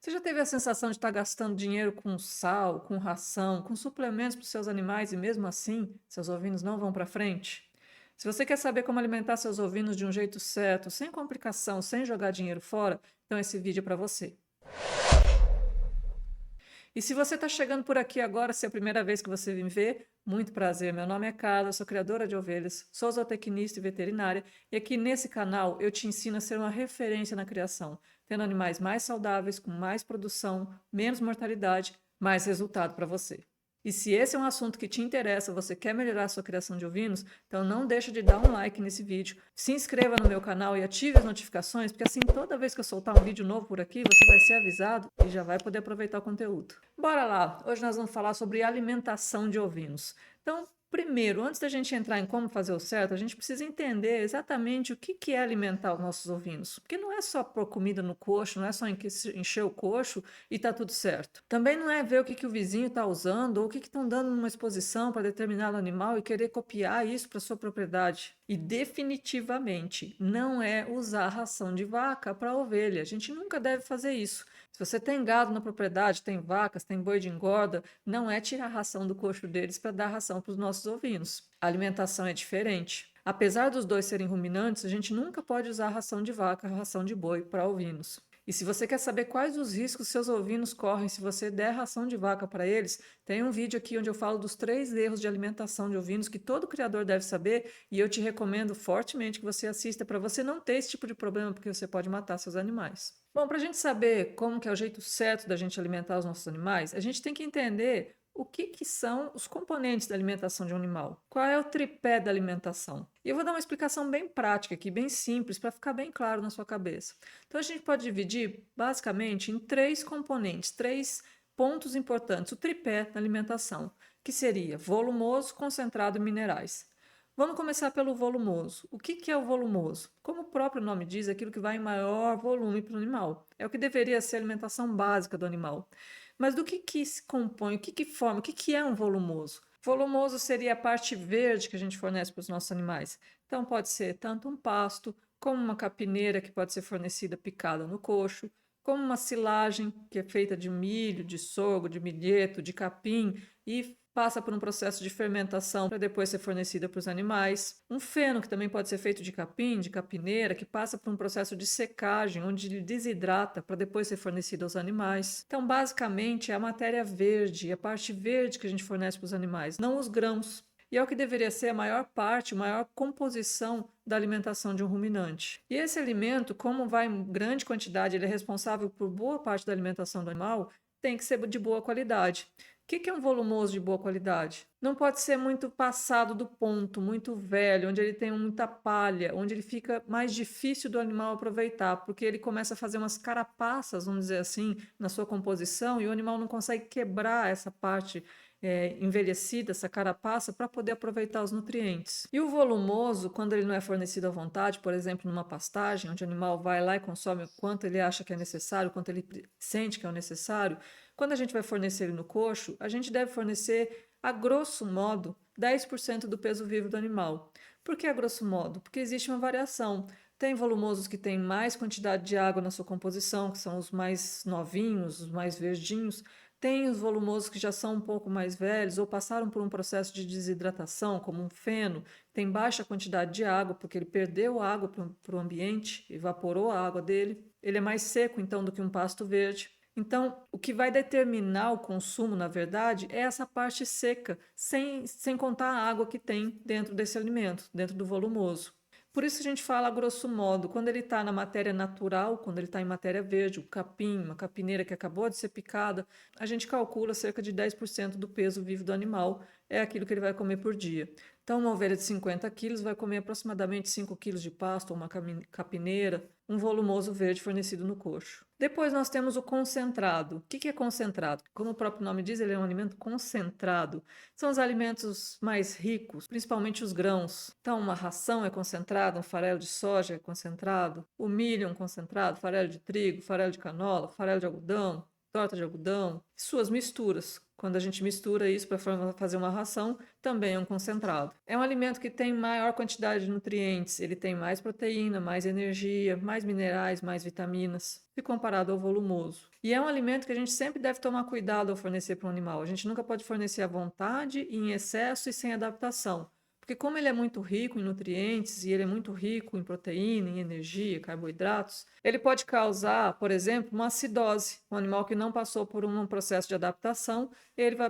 Você já teve a sensação de estar gastando dinheiro com sal, com ração, com suplementos para os seus animais e mesmo assim seus ovinos não vão para frente? Se você quer saber como alimentar seus ovinos de um jeito certo, sem complicação, sem jogar dinheiro fora, então esse vídeo é para você. E se você está chegando por aqui agora, se é a primeira vez que você me vê, muito prazer. Meu nome é Carla, sou criadora de ovelhas, sou zootecnista e veterinária, e aqui nesse canal eu te ensino a ser uma referência na criação, tendo animais mais saudáveis, com mais produção, menos mortalidade, mais resultado para você. E se esse é um assunto que te interessa, você quer melhorar a sua criação de ovinos, então não deixa de dar um like nesse vídeo, se inscreva no meu canal e ative as notificações, porque assim toda vez que eu soltar um vídeo novo por aqui, você vai ser avisado e já vai poder aproveitar o conteúdo. Bora lá! Hoje nós vamos falar sobre alimentação de ovinos. Então, primeiro, antes da gente entrar em como fazer o certo, a gente precisa entender exatamente o que é alimentar os nossos ovinos. Porque não é só pôr comida no coxo, não é só encher o coxo e tá tudo certo. Também não é ver o que o vizinho está usando ou o que estão dando numa exposição para determinado animal e querer copiar isso para sua propriedade. E definitivamente não é usar ração de vaca para ovelha. A gente nunca deve fazer isso. Se você tem gado na propriedade, tem vacas, tem boi de engorda, não é tirar a ração do coxo deles para dar ração para os nossos ovinos. A alimentação é diferente. Apesar dos dois serem ruminantes, a gente nunca pode usar ração de vaca, ração de boi para ovinos. E se você quer saber quais os riscos seus ovinos correm se você der ração de vaca para eles, tem um vídeo aqui onde eu falo dos 3 erros de alimentação de ovinos que todo criador deve saber e eu te recomendo fortemente que você assista para você não ter esse tipo de problema, porque você pode matar seus animais. Bom, para a gente saber como que é o jeito certo da gente alimentar os nossos animais, a gente tem que entender o que são os componentes da alimentação de um animal. Qual é o tripé da alimentação? E eu vou dar uma explicação bem prática aqui, bem simples, para ficar bem claro na sua cabeça. Então, a gente pode dividir basicamente em 3 componentes, 3 pontos importantes, o tripé da alimentação, que seria volumoso, concentrado e minerais. Vamos começar pelo volumoso. O que é o volumoso? Como o próprio nome diz, é aquilo que vai em maior volume para o animal. É o que deveria ser a alimentação básica do animal. Mas do que se compõe, o que forma, o que é um volumoso? Volumoso seria a parte verde que a gente fornece para os nossos animais. Então pode ser tanto um pasto, como uma capineira que pode ser fornecida picada no coxo, como uma silagem que é feita de milho, de sorgo, de milheto, de capim e passa por um processo de fermentação para depois ser fornecida para os animais. Um feno, que também pode ser feito de capim, de capineira, que passa por um processo de secagem, onde ele desidrata para depois ser fornecido aos animais. Então, basicamente, é a matéria verde, a parte verde que a gente fornece para os animais, não os grãos. E é o que deveria ser a maior parte, a maior composição da alimentação de um ruminante. E esse alimento, como vai em grande quantidade, ele é responsável por boa parte da alimentação do animal, tem que ser de boa qualidade. O que é um volumoso de boa qualidade? Não pode ser muito passado do ponto, muito velho, onde ele tem muita palha, onde ele fica mais difícil do animal aproveitar, porque ele começa a fazer umas carapaças, vamos dizer assim, na sua composição, e o animal não consegue quebrar essa parte envelhecida, essa carapaça, para poder aproveitar os nutrientes. E o volumoso, quando ele não é fornecido à vontade, por exemplo, numa pastagem, onde o animal vai lá e consome o quanto ele acha que é necessário, o quanto ele sente que é o necessário, quando a gente vai fornecer ele no coxo, a gente deve fornecer, a grosso modo, 10% do peso vivo do animal. Por que a grosso modo? Porque existe uma variação. Tem volumosos que têm mais quantidade de água na sua composição, que são os mais novinhos, os mais verdinhos. Tem os volumosos que já são um pouco mais velhos ou passaram por um processo de desidratação, como um feno, tem baixa quantidade de água, porque ele perdeu a água para o ambiente, evaporou a água dele. Ele é mais seco, então, do que um pasto verde. Então, o que vai determinar o consumo, na verdade, é essa parte seca, sem contar a água que tem dentro desse alimento, dentro do volumoso. Por isso a gente fala, a grosso modo, quando ele está na matéria natural, quando ele está em matéria verde, o capim, uma capineira que acabou de ser picada, a gente calcula cerca de 10% do peso vivo do animal, é aquilo que ele vai comer por dia. Então, uma ovelha de 50 quilos vai comer aproximadamente 5 quilos de pasto, ou uma capineira, um volumoso verde fornecido no coxo. Depois nós temos o concentrado. O que é concentrado? Como o próprio nome diz, ele é um alimento concentrado. São os alimentos mais ricos, principalmente os grãos. Então, uma ração é concentrada, um farelo de soja é concentrado, o milho é um concentrado, farelo de trigo, farelo de canola, farelo de algodão, torta de algodão, suas misturas. Quando a gente mistura isso para fazer uma ração, também é um concentrado. É um alimento que tem maior quantidade de nutrientes, ele tem mais proteína, mais energia, mais minerais, mais vitaminas, se comparado ao volumoso. E é um alimento que a gente sempre deve tomar cuidado ao fornecer para um animal. A gente nunca pode fornecer à vontade, em excesso e sem adaptação. Porque como ele é muito rico em nutrientes e ele é muito rico em proteína, em energia, carboidratos, ele pode causar, por exemplo, uma acidose. Um animal que não passou por um processo de adaptação,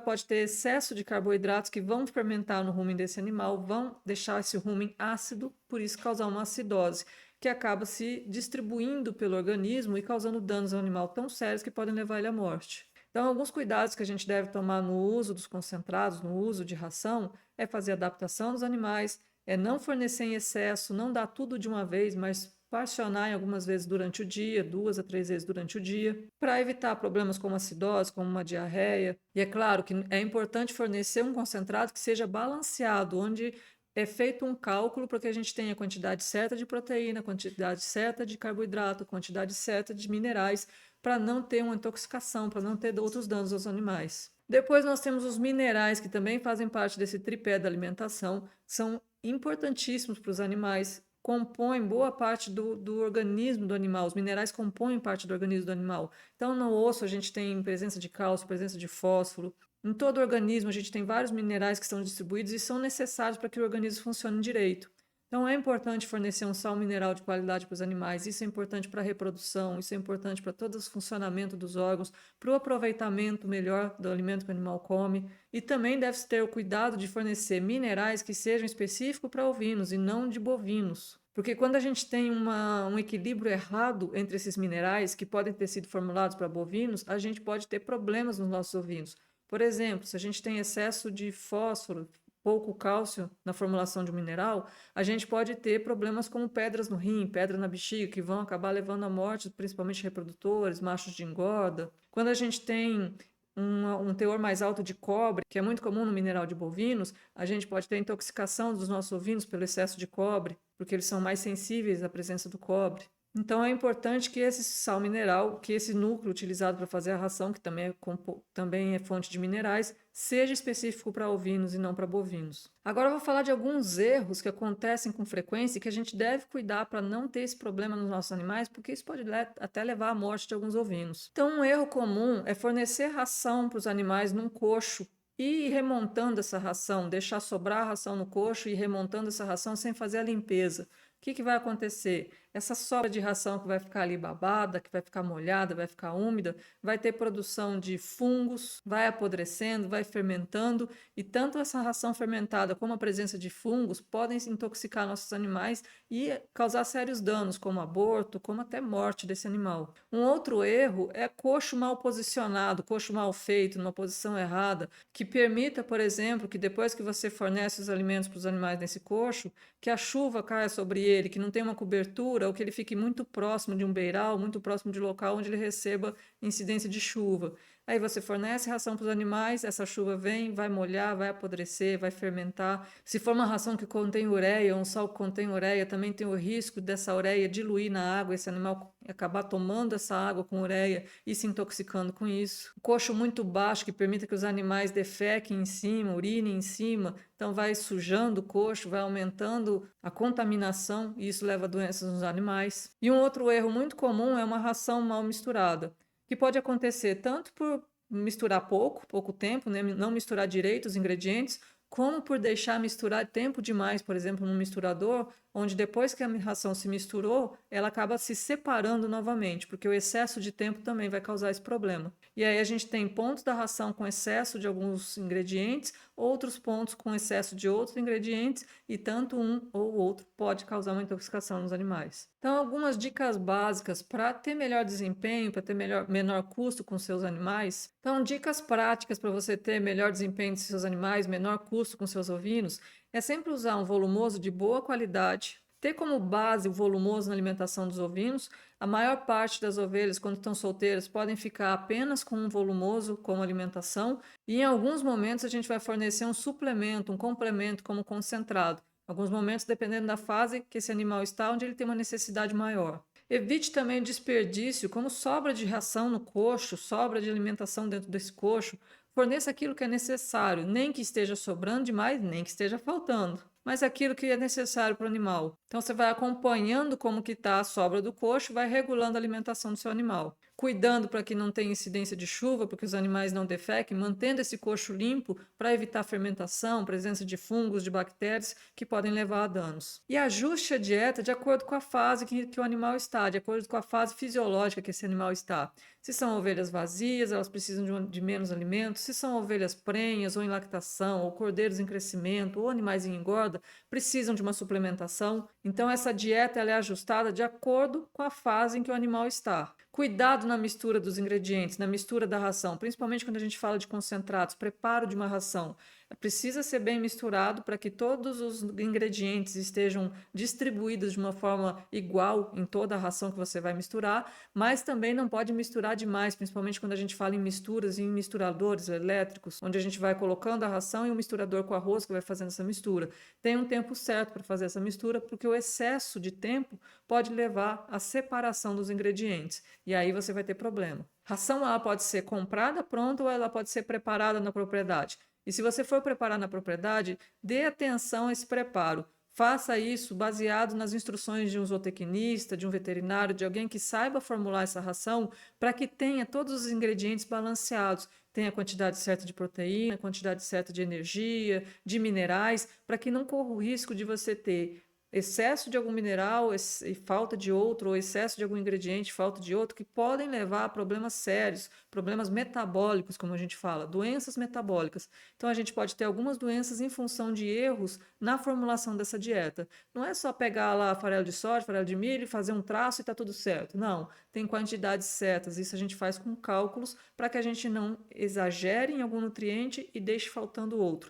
pode ter excesso de carboidratos que vão fermentar no rumen desse animal, vão deixar esse rumen ácido, por isso causar uma acidose, que acaba se distribuindo pelo organismo e causando danos ao animal tão sérios que podem levar ele à morte. Então, alguns cuidados que a gente deve tomar no uso dos concentrados, no uso de ração, é fazer adaptação dos animais, é não fornecer em excesso, não dar tudo de uma vez, mas porcionar em algumas vezes durante o dia, 2 a 3 vezes durante o dia, para evitar problemas como acidose, como uma diarreia. E é claro que é importante fornecer um concentrado que seja balanceado, onde é feito um cálculo para que a gente tenha a quantidade certa de proteína, a quantidade certa de carboidrato, a quantidade certa de minerais, para não ter uma intoxicação, para não ter outros danos aos animais. Depois nós temos os minerais, que também fazem parte desse tripé da alimentação, são importantíssimos para os animais, compõem boa parte do organismo do animal, os minerais compõem parte do organismo do animal. Então, no osso a gente tem presença de cálcio, presença de fósforo. Em todo o organismo a gente tem vários minerais que são distribuídos e são necessários para que o organismo funcione direito. Então, é importante fornecer um sal mineral de qualidade para os animais, isso é importante para a reprodução, isso é importante para todo o funcionamento dos órgãos, para o aproveitamento melhor do alimento que o animal come, e também deve-se ter o cuidado de fornecer minerais que sejam específicos para ovinos e não de bovinos. Porque quando a gente tem um equilíbrio errado entre esses minerais que podem ter sido formulados para bovinos, a gente pode ter problemas nos nossos ovinos. Por exemplo, se a gente tem excesso de fósforo, pouco cálcio na formulação de um mineral, a gente pode ter problemas como pedras no rim, pedra na bexiga, que vão acabar levando à morte, principalmente reprodutores, machos de engorda. Quando a gente tem um teor mais alto de cobre, que é muito comum no mineral de bovinos, a gente pode ter intoxicação dos nossos ovinos pelo excesso de cobre, porque eles são mais sensíveis à presença do cobre. Então é importante que esse sal mineral, que esse núcleo utilizado para fazer a ração, que também é fonte de minerais, seja específico para ovinos e não para bovinos. Agora eu vou falar de alguns erros que acontecem com frequência e que a gente deve cuidar para não ter esse problema nos nossos animais, porque isso pode até levar à morte de alguns ovinos. Então um erro comum é fornecer ração para os animais num cocho e ir remontando essa ração, deixar sobrar a ração no cocho e ir remontando essa ração sem fazer a limpeza. O que vai acontecer? Essa sobra de ração que vai ficar ali babada, que vai ficar molhada, vai ficar úmida, vai ter produção de fungos, vai apodrecendo, vai fermentando, e tanto essa ração fermentada como a presença de fungos podem intoxicar nossos animais e causar sérios danos, como aborto, como até morte desse animal. Um outro erro é coxo mal posicionado, coxo mal feito, numa posição errada, que permita, por exemplo, que depois que você fornece os alimentos para os animais nesse coxo, que a chuva caia sobre ele, que não tenha uma cobertura, ou que ele fique muito próximo de um beiral, muito próximo de local onde ele receba incidência de chuva. Aí você fornece ração para os animais, essa chuva vem, vai molhar, vai apodrecer, vai fermentar. Se for uma ração que contém ureia, um sal que contém ureia, também tem o risco dessa ureia diluir na água, esse animal acabar tomando essa água com ureia e se intoxicando com isso. O coxo muito baixo, que permita que os animais defequem em cima, urinem em cima, então vai sujando o coxo, vai aumentando a contaminação e isso leva a doenças nos animais. E um outro erro muito comum é uma ração mal misturada, que pode acontecer tanto por misturar pouco tempo, né? Não misturar direito os ingredientes, como por deixar misturar tempo demais, por exemplo, num misturador, onde depois que a ração se misturou, ela acaba se separando novamente, porque o excesso de tempo também vai causar esse problema. E aí a gente tem pontos da ração com excesso de alguns ingredientes, outros pontos com excesso de outros ingredientes, e tanto um ou outro pode causar uma intoxicação nos animais. Então, algumas dicas básicas para ter melhor desempenho, para ter menor custo com seus animais. Então, dicas práticas para você ter melhor desempenho de seus animais, menor custo com seus ovinos, é sempre usar um volumoso de boa qualidade, ter como base o volumoso na alimentação dos ovinos. A maior parte das ovelhas, quando estão solteiras, podem ficar apenas com um volumoso como alimentação, e em alguns momentos a gente vai fornecer um suplemento, um complemento como concentrado. Alguns momentos, dependendo da fase que esse animal está, onde ele tem uma necessidade maior. Evite também o desperdício, como sobra de ração no coxo, sobra de alimentação dentro desse coxo. Forneça aquilo que é necessário, nem que esteja sobrando demais, nem que esteja faltando, mas aquilo que é necessário para o animal. Então você vai acompanhando como que está a sobra do coxo, vai regulando a alimentação do seu animal. Cuidando para que não tenha incidência de chuva, porque os animais não defequem, mantendo esse coxo limpo para evitar fermentação, presença de fungos, de bactérias que podem levar a danos. E ajuste a dieta de acordo com a fase que o animal está, de acordo com a fase fisiológica que esse animal está. Se são ovelhas vazias, elas precisam de menos alimentos. Se são ovelhas prenhas ou em lactação, ou cordeiros em crescimento, ou animais em engorda, precisam de uma suplementação. Então, essa dieta ela é ajustada de acordo com a fase em que o animal está. Cuidado na mistura dos ingredientes, na mistura da ração, principalmente quando a gente fala de concentrados, preparo de uma ração. Precisa ser bem misturado para que todos os ingredientes estejam distribuídos de uma forma igual em toda a ração que você vai misturar, mas também não pode misturar demais, principalmente quando a gente fala em misturas e em misturadores elétricos, onde a gente vai colocando a ração e um misturador com arroz que vai fazendo essa mistura. Tem um tempo certo para fazer essa mistura, porque o excesso de tempo pode levar à separação dos ingredientes, e aí você vai ter problema. Ração A pode ser comprada pronta ou ela pode ser preparada na propriedade. E se você for preparar na propriedade, dê atenção a esse preparo. Faça isso baseado nas instruções de um zootecnista, de um veterinário, de alguém que saiba formular essa ração para que tenha todos os ingredientes balanceados. Tenha a quantidade certa de proteína, a quantidade certa de energia, de minerais, para que não corra o risco de você ter excesso de algum mineral e falta de outro, ou excesso de algum ingrediente, falta de outro, que podem levar a problemas sérios, problemas metabólicos, como a gente fala, doenças metabólicas. Então a gente pode ter algumas doenças em função de erros na formulação dessa dieta. Não é só pegar lá farelo de soja, farelo de milho, fazer um traço e está tudo certo. Não, tem quantidades certas. Isso a gente faz com cálculos para que a gente não exagere em algum nutriente e deixe faltando outro.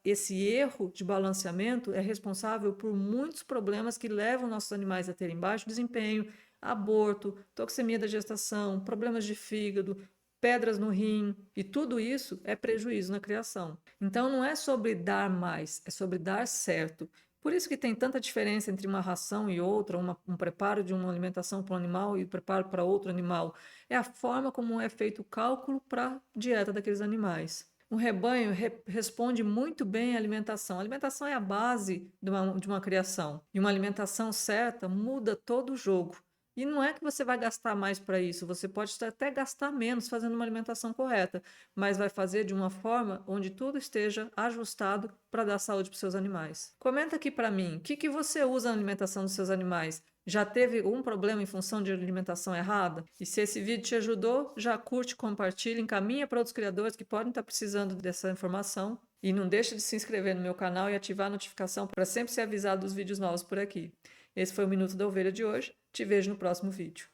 Esse erro de balanceamento é responsável por muitos problemas que levam nossos animais a terem baixo desempenho, aborto, toxemia da gestação, problemas de fígado, pedras no rim, e tudo isso é prejuízo na criação. Então não é sobre dar mais, é sobre dar certo. Por isso que tem tanta diferença entre uma ração e outra, um preparo de uma alimentação para um animal e preparo para outro animal. É a forma como é feito o cálculo para a dieta daqueles animais. Um rebanho responde muito bem à alimentação. A alimentação é a base de uma criação. E uma alimentação certa muda todo o jogo. E não é que você vai gastar mais para isso, você pode até gastar menos fazendo uma alimentação correta, mas vai fazer de uma forma onde tudo esteja ajustado para dar saúde para os seus animais. Comenta aqui para mim, o que você usa na alimentação dos seus animais? Já teve algum problema em função de alimentação errada? E se esse vídeo te ajudou, já curte, compartilha, encaminha para outros criadores que podem estar precisando dessa informação. E não deixe de se inscrever no meu canal e ativar a notificação para sempre ser avisado dos vídeos novos por aqui. Esse foi o Minuto da Ovelha de hoje. Te vejo no próximo vídeo.